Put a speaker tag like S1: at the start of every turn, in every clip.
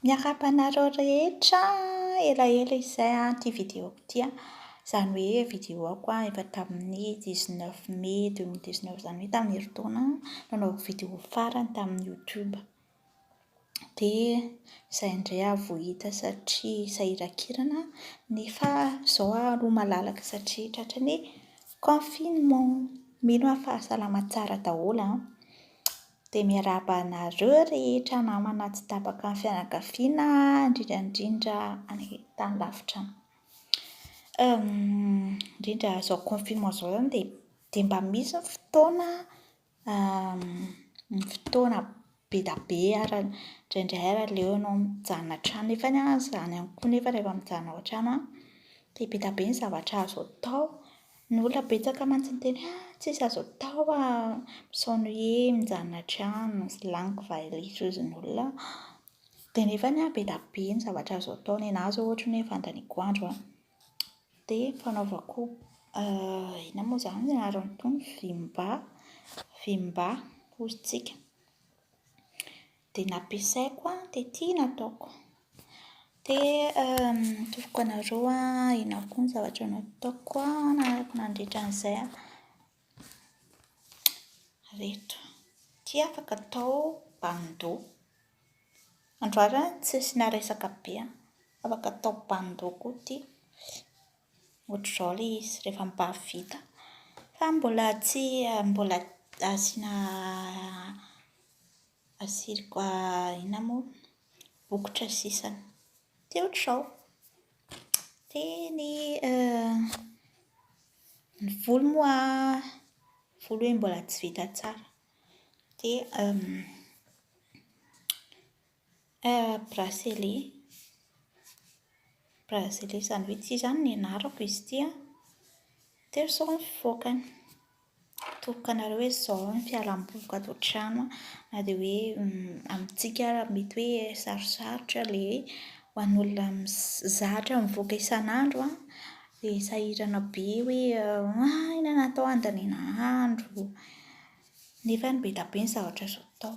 S1: Miarabanareo rehetra elaela izay ity vidéoko ity izany hoe vidéoako efa tamin'ny 19 mai 2019 izany hoe tamin'ny herintaona nanaovako vidéo farany tamin'ny YouTube. Dia izay indray vao hita satria sahiran-kirana nefa izao no malalaka satria tratran'ny confinement. Mino aho fa salama tsara daholo dia miarahaba anareo rehetra namana tsy tapaka ny fianakaviana indrindra any tany lavitra any. Indrindra izao confinement izao izany dia mba misy ny fotoana be dia be ary indraindray ary aleo ianao mijanona an-trano nefany izany ihany koa nefa rehefa mijanona ao an-trano dia be dia be ny zavatra azo atao. Ny olona betsaka mantsy miteny tsisy azo atao mi-s'ennuier mijanona an-trano sy laniko vahilitra hozy ny olona. Dia nefany be dia be ny zavatra azo atao. Ny anahy izao ohatra hoe fandaniako andro dia fanaovako inona moa izany ny anaran'ny tony vim-ba hozy tsika. Dia nampiasaiko dia tia nataoko. Dia atoroka anareo inona koa ny zavatra nataoko nandritra an'izay reto. Ity afaka atao bandô. Androany tsy asiana resaka be afaka atao bandô koa ity. Ohatr'izao ilay izy rehefa mibahavita fa mbola tsy mbola asiriko inona moa bokotra sisany. Dia ohatr'izao. Dia ny volo moa volo hoe mbola tsy vita tsara. Dia bracelet izany hoe ity izany ny anarako izy ity dia izao ny fivoakany. Atoroka anareo hoe izao ny fialamboliko ato an-trano na dia hoe amintsika mety hoe sarosarotra ilay ho an'olona zatra mivoaka isan'andro dia sahirana be hoe inona no atao handaniana andro. Nefa be dia be ny zavatra azo atao.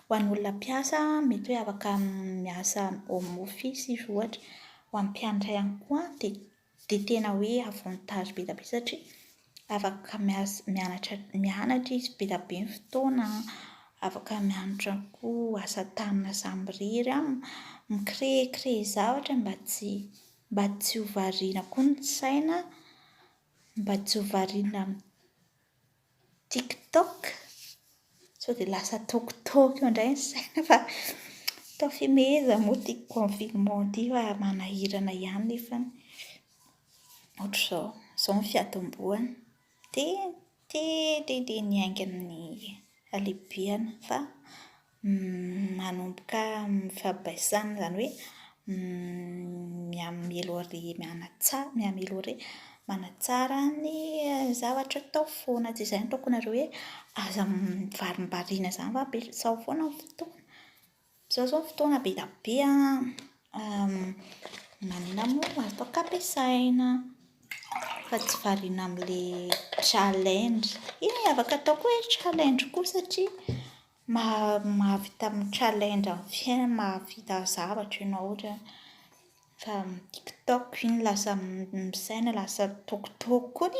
S1: Ho an'olona mpiasa mety hoe afaka miasa home office izy ohatra. Ho an'ny mpianatra ihany koa dia tena hoe avantage be dia be satria afaka mianatra izy be dia be ny fotoana. Afaka mianatra koa asa tanana samirery mi-créer zavatra mba tsy ho variana koa ny saina, mba tsy ho variana amin'ny TikTok. Sao dia lasa tôkotôky eo indray ny saina fa tafimeza moa ity confinement ity fa manahirana ihany nefany. Ohatr'izao, izao ny fiatomboahana dia niaingana ny halehibeny fa manomboka mifampiaisana izany hoe miameliorer manatsara ny zavatra atao foana. Tsy izay no ataoko anareo hoe aza mivarivariana izany fa ampiasao foana ny fotoana. Izao izao ny fotoana be dia be maninona moa afaka ampiasaina fa tsy variana amin'ilay challenge. Afaka atao koa hoe challenge koa satria mahavita challenge amin'ny fiainana, mahavita zavatra ianao ohatra. Fa amin'ny TikTok iny lasa misaina lasa tôkotôky koa ny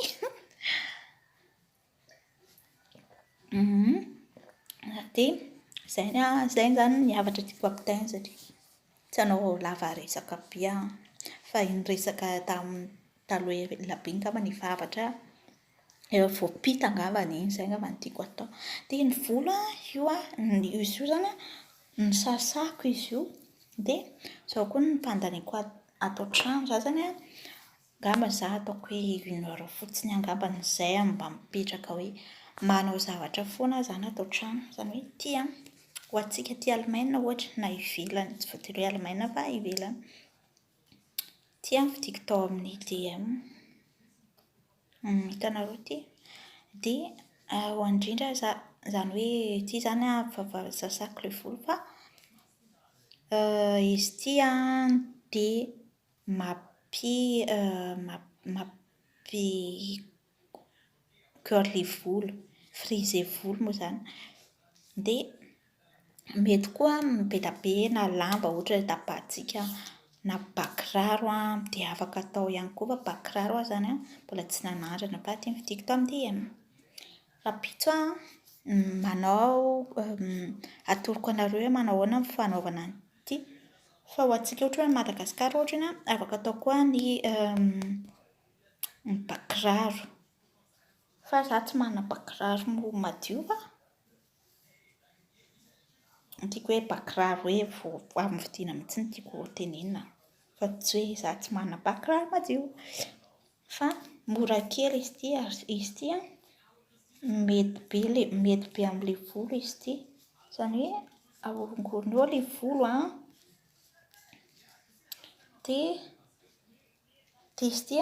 S1: dia izay izany ny havatra tiako ampitahaina satria tsy hanao lava resaka be fa iny resaka taloha elabe angamba ny efa hafatra efa voapita angambany iny. Izay angamba no tiako atao. Dia ny volo izy io izany nosasako izy io dia izao koa ny fandaniako ato an-trano. Izaho izany angamba izaho ataoko hoe 1 heure fotsiny angambany izay mba mipetraka hoe manao zavatra foana izany ato an-trano. Izany hoe ity ho antsika aty Allemagne ohatra na ivelany tsy voatery hoe Allemagne fa ivelany. Ity vidiko tao amin'ny DM. Hitanareo ity. Dia ho indrindra izany hoe ity izany efa sasako ilay volo fa izy ity dia curly volo, frisé volo moa izany. Dia Mety koa be na lamba ohatra hoe tapatsika na bakiraro dia afaka atao ihany koa fa bakiraro zany mbola tsy nanandrana fa ity vidiko tamin'ny DM. Rapitso manao atoroko anareo hoe manao ahoana ny fanaovana ity fa ho antsika ohatra hoe Madagasikara ohatra afaka atao koa ny bakiraro fa izaho tsy manana bakiraro madio fa tiako hoe bakiraro hoe vao avy novidiana mihitsy no tiako tenenina fa tsy hoe izaho tsy manana bakiraro madio fa mora kely izy ity mety be amin'ilay volo izy ity izany hoe ahorongorona eo ilay volo dia izy ity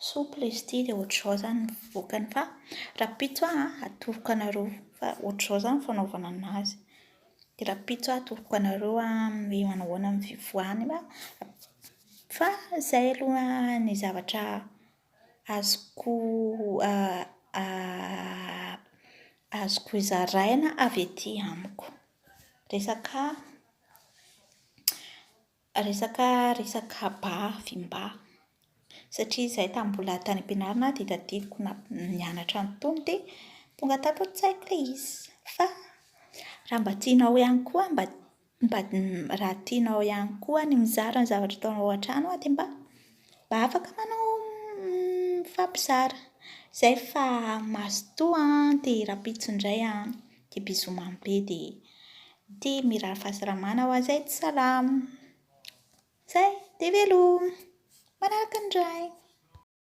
S1: souple izy ity dia ohatr'izao izany ny fivoakany fa rapitso atoroko anareo fa ohatr'izao izany ny fanaovana anazy. Dia rapitso atoroko anareo hoe manao ahoana ny fivoahany fa izay aloha ny zavatra azoko zaraina avy ety amiko. Resaka vim-ba satria izahay tamin'ny mbola tany am-pianarana dia tadidiko nianatra an'itony dia tonga tato an-tsaiko ilay izy fa raha mba tianao ihany koa raha tianao ihany koa ny mizara ny zavatra ataonao an-trano dia mba afaka manao mifampizara. Izay fa mazotoa dia rapitso indray dia bisous mamy be dia mirary fahasalamana ho an'izay tsy salamo. Izay dia veloma manaraka indray.